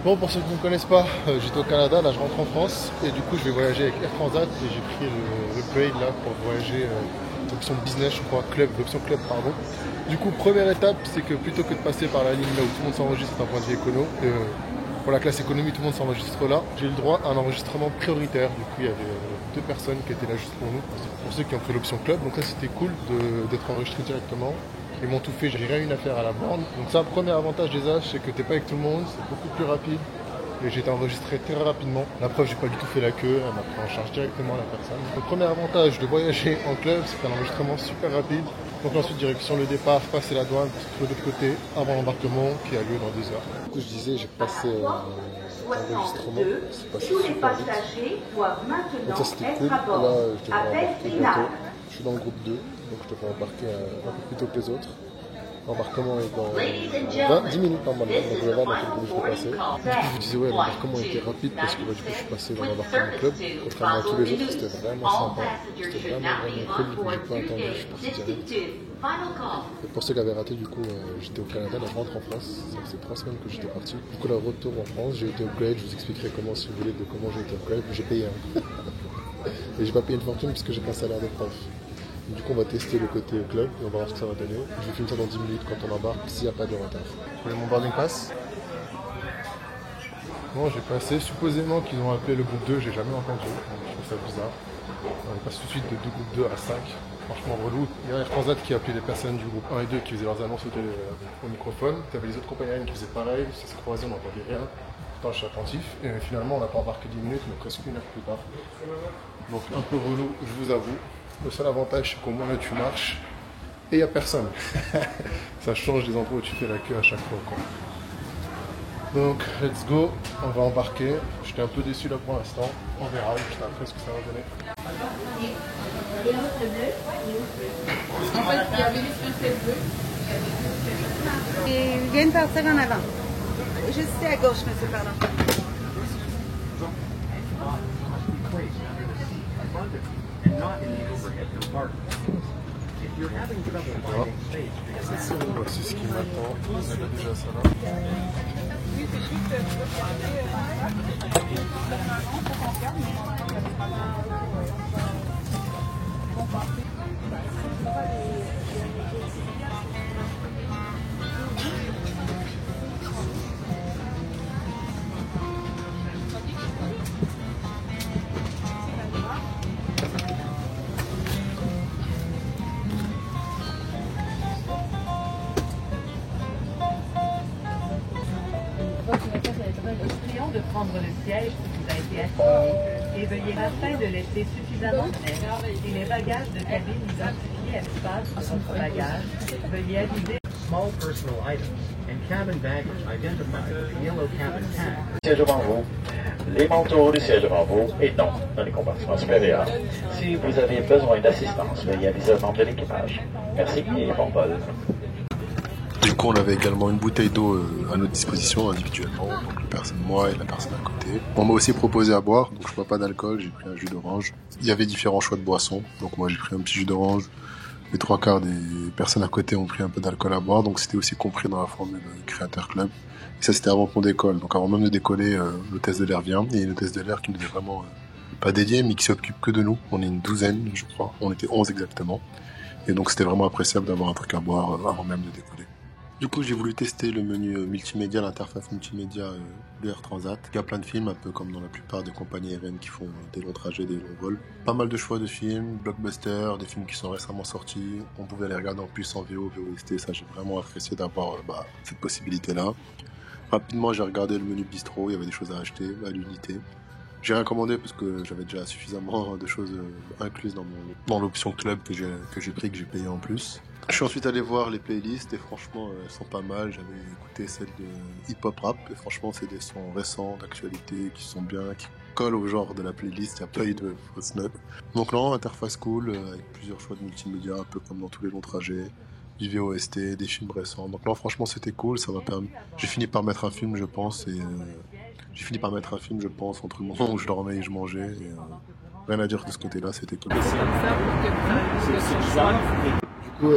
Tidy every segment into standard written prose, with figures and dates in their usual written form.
Bon, pour ceux qui ne me connaissent pas, j'étais au Canada, là je rentre en France et du coup je vais voyager avec Air Transat et j'ai pris le grade là pour voyager l'option business, je crois, club, l'option club, pardon. Du coup, première étape, c'est que plutôt que de passer par la ligne là où tout le monde s'enregistre d'un point de vue écono, pour la classe économie, tout le monde s'enregistre là, j'ai eu le droit à un enregistrement prioritaire. Du coup, il y avait deux personnes qui étaient là juste pour nous, pour ceux qui ont pris l'option club. Donc ça, c'était cool d'être enregistré directement. Ils m'ont tout fait, j'ai rien eu à faire à la borne. Donc ça, premier avantage des âges, c'est que t'es pas avec tout le monde, c'est beaucoup plus rapide. Et j'ai été enregistré très rapidement. La preuve, j'ai pas du tout fait la queue, elle m'a pris en charge directement la personne. Le premier avantage de voyager en club, c'est un enregistrement super rapide. Donc ensuite, direction le départ, passer la douane, de l'autre côté, avant l'embarquement qui a lieu dans 2 heures. Du coup, je disais, j'ai passé l'enregistrement, c'est passé super vite. Donc ça, c'était cool. Là, je devrais embarquer bientôt. Je suis dans le groupe 2, donc je devrais embarquer un peu plus tôt que les autres. L'embarquement est dans 10 minutes normalement, donc je vais voir dans quel groupe je vais passer. Du coup, je vous disais, ouais, l'embarquement était rapide parce que du coup, je suis passé dans l'embarquement club. Contrairement à tous les autres, c'était vraiment sympa. C'était vraiment cool, du coup, j'ai pas attendu, je suis parti direct. Et pour ceux qui avaient raté, du coup, j'étais au Canada, là je rentre en France. Ça faisait 3 semaines que j'étais parti. Du coup, là, retour en France, j'ai été upgrade, je vous expliquerai comment, si vous voulez, de comment j'ai été upgrade. J'ai payé un. Et j'ai pas payé une fortune puisque j'ai pas un salaire de prof. Du coup, on va tester le côté club et on va voir ce que ça va donner. Je vais filmer ça dans 10 minutes quand on embarque, s'il n'y a pas de retard. Vous voulez mon boarding pass? Bon, j'ai passé, supposément qu'ils ont appelé le groupe 2, j'ai jamais entendu, donc je trouve ça bizarre. On est passé tout de suite de groupe 2 à 5, franchement relou. Il y a Air Transat qui a appelé les personnes du groupe 1 et 2 qui faisaient leurs annonces au microphone. Tu avais les autres compagnies aériennes qui faisaient pareil, ça se croisait, on n'entendait rien. Pourtant, je suis attentif. Et finalement, on n'a pas embarqué 10 minutes, mais presque 1 heure plus tard. Donc un peu relou, je vous avoue. Le seul avantage, c'est qu'au moins là, tu marches et il n'y a personne. Ça change des endroits où tu fais la queue à chaque fois, quoi. Donc, let's go, on va embarquer. J'étais un peu déçu là pour l'instant. On verra juste après ce que ça va donner. En fait, il y avait juste un seul bleu. Et ils viennent partir en avant. Juste à gauche, monsieur, pardon. Voici ce qui m'attend. On a déjà ça là. Prions de prendre le siège qui vous a été assigné et veuillez afin de laisser suffisamment de place et les bagages de cabine identifiés à l'espace sur votre bagage. Veuillez aviser Small personal items and cabin baggage identified with the yellow cabin tag. Siège devant vous, les manteaux du siège devant vous et non dans les compartiments supérieurs. Si vous avez besoin d'assistance, veuillez aviser un membre de l'équipage. Merci et bon vol. Du coup, on avait également une bouteille d'eau à notre disposition individuellement, donc moi et la personne à côté. On m'a aussi proposé à boire, donc je bois pas d'alcool, j'ai pris un jus d'orange. Il y avait différents choix de boissons, donc moi j'ai pris un petit jus d'orange. Les 3/4 des personnes à côté ont pris un peu d'alcool à boire, donc c'était aussi compris dans la formule Créateur Club. Et ça, c'était avant qu'on décolle. Donc avant même de décoller, l'hôtesse de l'air vient, et une hôtesse de l'air qui nous est vraiment pas dédiée, mais qui s'occupe que de nous. On est une douzaine, je crois. On était 11 exactement. Et donc c'était vraiment appréciable d'avoir un truc à boire avant même de décoller. Du coup, j'ai voulu tester le menu multimédia, l'interface multimédia de Air Transat. Il y a plein de films, un peu comme dans la plupart des compagnies aériennes qui font des longs trajets, des longs vols. Pas mal de choix de films, blockbusters, des films qui sont récemment sortis. On pouvait les regarder en plus en VO, VOST. Ça, j'ai vraiment apprécié d'avoir cette possibilité-là. Rapidement, j'ai regardé le menu bistrot. Il y avait des choses à acheter à l'unité. J'ai rien commandé parce que j'avais déjà suffisamment de choses incluses dans l'option club que j'ai pris, que j'ai payé en plus. Je suis ensuite allé voir les playlists et franchement elles sont pas mal. J'avais écouté celle de hip-hop rap et franchement c'est des sons récents d'actualité qui sont bien, qui collent au genre de la playlist. Il n'y a pas eu de fausses notes. Donc non, interface cool avec plusieurs choix de multimédia, un peu comme dans tous les longs trajets. Du VOST, des films récents. Donc là franchement c'était cool, ça m'a permis. J'ai fini par mettre un film je pense entre le moment où je dormais et je mangeais et rien à dire de ce côté-là, c'était cool. C'est bizarre. Du coup,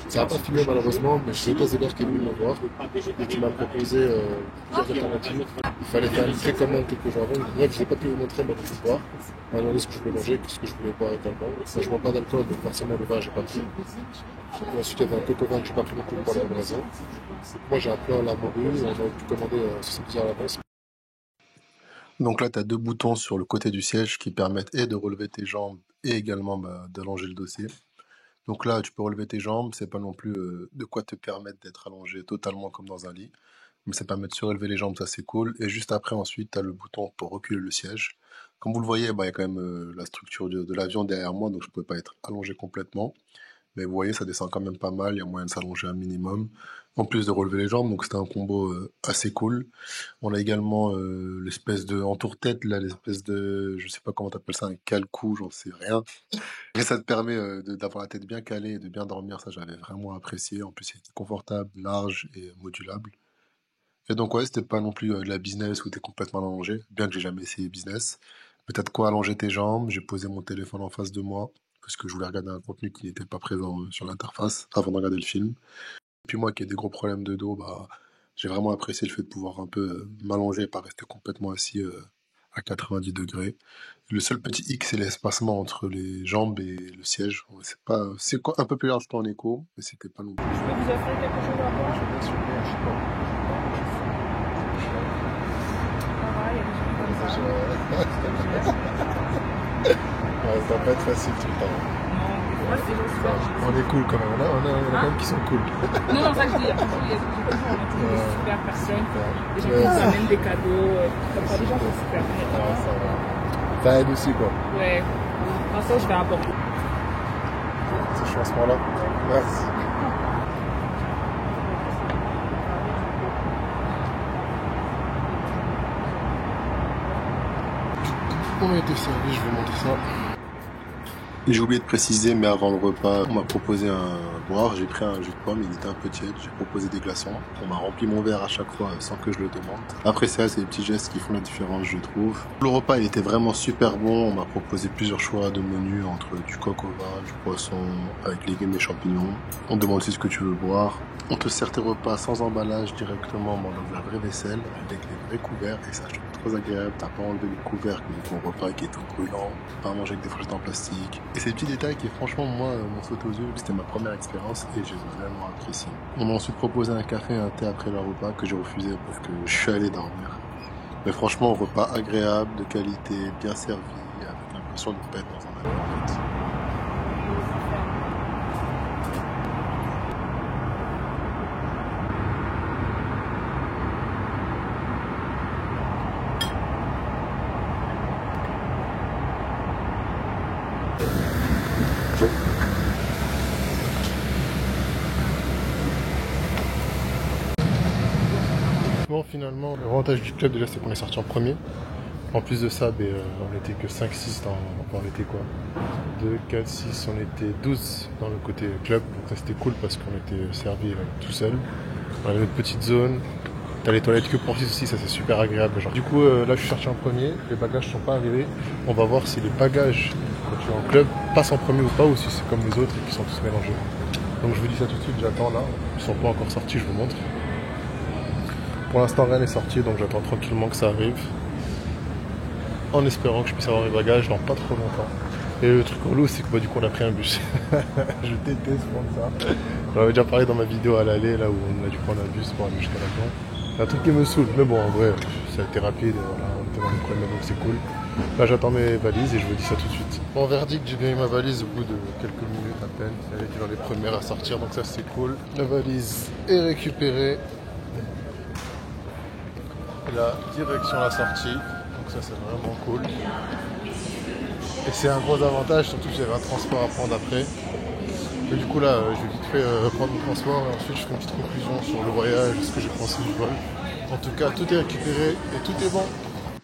ça n'a pas fini malheureusement, mais c'est Cosébert qui est venu me voir et qui m'a proposé plusieurs alternatives. Il fallait faire une précommande quelques jours avant. Bref, je n'ai pas pu vous montrer ma petite boire. On m'a demandé ce que je voulais manger, ce que je voulais boire également. Moi, je ne bois pas d'alcool, donc forcément le vin, j'ai pas pris. Ensuite, il y avait un coco vin que j'ai pas pris non plus pour la même raison. Moi, j'ai appelé un la morue, on a pu commander 70 heures à l'avance. Donc là, tu as deux boutons sur le côté du siège qui permettent et de relever tes jambes et également d'allonger le dossier. Donc là, tu peux relever tes jambes, c'est pas non plus de quoi te permettre d'être allongé totalement comme dans un lit, mais ça permet de surélever les jambes, ça c'est cool. Et juste après, ensuite, tu as le bouton pour reculer le siège. Comme vous le voyez, il y a quand même la structure de l'avion derrière moi, donc je ne peux pas être allongé complètement. Mais vous voyez, ça descend quand même pas mal, il y a moyen de s'allonger un minimum, en plus de relever les jambes, donc c'était un combo assez cool. On a également l'espèce de entoure-tête, là, l'espèce de, je sais pas comment t'appelles ça, un cale-cou, j'en sais rien. Et ça te permet d'avoir la tête bien calée et de bien dormir, ça j'avais vraiment apprécié. En plus, c'est confortable, large et modulable. Et donc, ouais, c'était pas non plus de la business où t'es complètement allongé, bien que j'ai jamais essayé business. Peut-être quoi allonger tes jambes, j'ai posé mon téléphone en face de moi, parce que je voulais regarder un contenu qui n'était pas présent sur l'interface avant de regarder le film. Et puis moi qui ai des gros problèmes de dos, j'ai vraiment apprécié le fait de pouvoir un peu m'allonger et pas rester complètement assis à 90 degrés. Le seul petit hic, c'est l'espacement entre les jambes et le siège. Ouais, c'est un peu plus large qu'en écho, mais c'était pas non plus. Je peux vous offrir quelque chose à boire? Bien sûr, je sais pas. Ah ouais, il y a des gens comme ça. Ouais, ça va pas être facile tout le temps. Non, moi c'est juste ça. On est cool quand même, on a quand même qui sont cool. Non, non, ça je dis, il y a toujours des super personnes. Des gens qui nous amènent des cadeaux. Comme ça, les gens sont super. Ouais, ça va. Ça aide aussi quoi. Ouais. Non, ça je vais apporter. Ce changement-là. Merci. On a été servi, je vais montrer ça. Et j'ai oublié de préciser, mais avant le repas, on m'a proposé un boire. J'ai pris un jus de pomme, il était un peu tiède. J'ai proposé des glaçons. On m'a rempli mon verre à chaque fois sans que je le demande. Après ça, c'est des petits gestes qui font la différence, je trouve. Le repas, il était vraiment super bon. On m'a proposé plusieurs choix de menus entre du coq au vin, du poisson avec légumes et champignons. On demande aussi ce que tu veux boire. On te sert tes repas sans emballage directement dans la vraie vaisselle avec les vrais couverts et ça je trouve trop agréable. T'as pas enlevé le couvercle de ton repas qui est tout brûlant, pas manger avec des fourchettes en plastique. Et ces petits détails qui franchement moi m'ont sauté aux yeux, c'était ma première expérience et j'ai vraiment apprécié. On m'a ensuite proposé un café et un thé après le repas que j'ai refusé parce que je suis allé dormir. Mais franchement, un repas agréable, de qualité, bien servi, avec l'impression de ne pas être dans un avion en fait. Bon, finalement, l'avantage du club déjà c'est qu'on est sorti en premier. En plus de ça, on était que 5-6 on était quoi 2, 4, 6, on était 12 dans le côté club. Donc ça c'était cool parce qu'on était servi tout seul. On avait notre petite zone. T'as les toilettes que pour 6 aussi, ça c'est super agréable. Genre. Du coup là je suis sorti en premier, les bagages sont pas arrivés. On va voir si les bagages quand tu es en club passent en premier ou pas, ou si c'est comme les autres et qu'ils sont tous mélangés. Donc je vous dis ça tout de suite, j'attends là. Ils sont pas encore sortis, je vous montre. Pour l'instant rien n'est sorti, donc j'attends tranquillement que ça arrive. En espérant que je puisse avoir mes bagages dans pas trop longtemps. Et le truc relou, c'est que du coup on a pris un bus. Je déteste prendre ça. J'en avais déjà parlé dans ma vidéo à l'aller, là où on a dû prendre un bus pour aller jusqu'à l'avion. C'est un truc qui me saoule, mais bon en vrai, ça a été rapide, voilà, on était dans les premiers, donc c'est cool. Là j'attends mes valises et je vous dis ça tout de suite. Bon, verdict, j'ai bien eu ma valise au bout de quelques minutes à peine. Elle était dans les premières à sortir, donc ça c'est cool. La valise est récupérée. Et là, direction la sortie. Donc ça c'est vraiment cool. Et c'est un gros avantage, surtout que j'avais un transport à prendre après. Et du coup là, je vais vite fait prendre mon transport et ensuite je ferai une petite conclusion sur le voyage, ce que j'ai pensé du vol. En tout cas, tout est récupéré et tout est bon.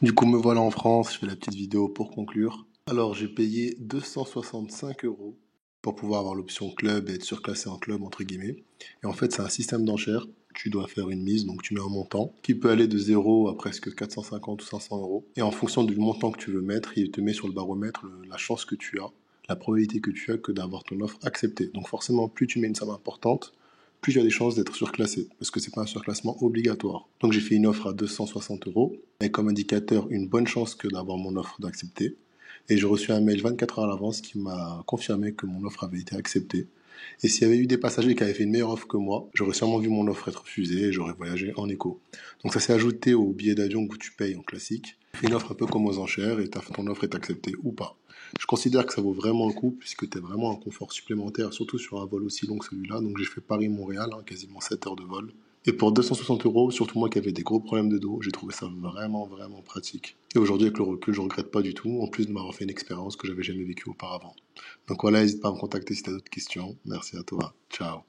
Du coup, me voilà en France, je fais la petite vidéo pour conclure. Alors, j'ai payé 265 € pour pouvoir avoir l'option club et être surclassé en club, entre guillemets. Et en fait, c'est un système d'enchères. Tu dois faire une mise, donc tu mets un montant qui peut aller de 0 à presque 450 ou 500 €. Et en fonction du montant que tu veux mettre, il te met sur le baromètre la chance que tu as, la probabilité que tu as que d'avoir ton offre acceptée. Donc forcément, plus tu mets une somme importante, plus tu as des chances d'être surclassé, parce que c'est pas un surclassement obligatoire. Donc j'ai fait une offre à 260 €, avec comme indicateur une bonne chance que d'avoir mon offre d'accepter. Et j'ai reçu un mail 24 heures à l'avance qui m'a confirmé que mon offre avait été acceptée. Et s'il y avait eu des passagers qui avaient fait une meilleure offre que moi, j'aurais sûrement vu mon offre être refusée et j'aurais voyagé en éco. Donc ça s'est ajouté au billet d'avion que tu payes en classique. Tu fais une offre un peu comme aux enchères et ton offre est acceptée ou pas. Je considère que ça vaut vraiment le coup puisque tu as vraiment un confort supplémentaire, surtout sur un vol aussi long que celui-là. Donc j'ai fait Paris-Montréal, quasiment 7 heures de vol. Et pour 260 €, surtout moi qui avais des gros problèmes de dos, j'ai trouvé ça vraiment, vraiment pratique. Et aujourd'hui, avec le recul, je regrette pas du tout, en plus de m'avoir fait une expérience que j'avais jamais vécue auparavant. Donc voilà, n'hésite pas à me contacter si tu as d'autres questions. Merci à toi. Ciao.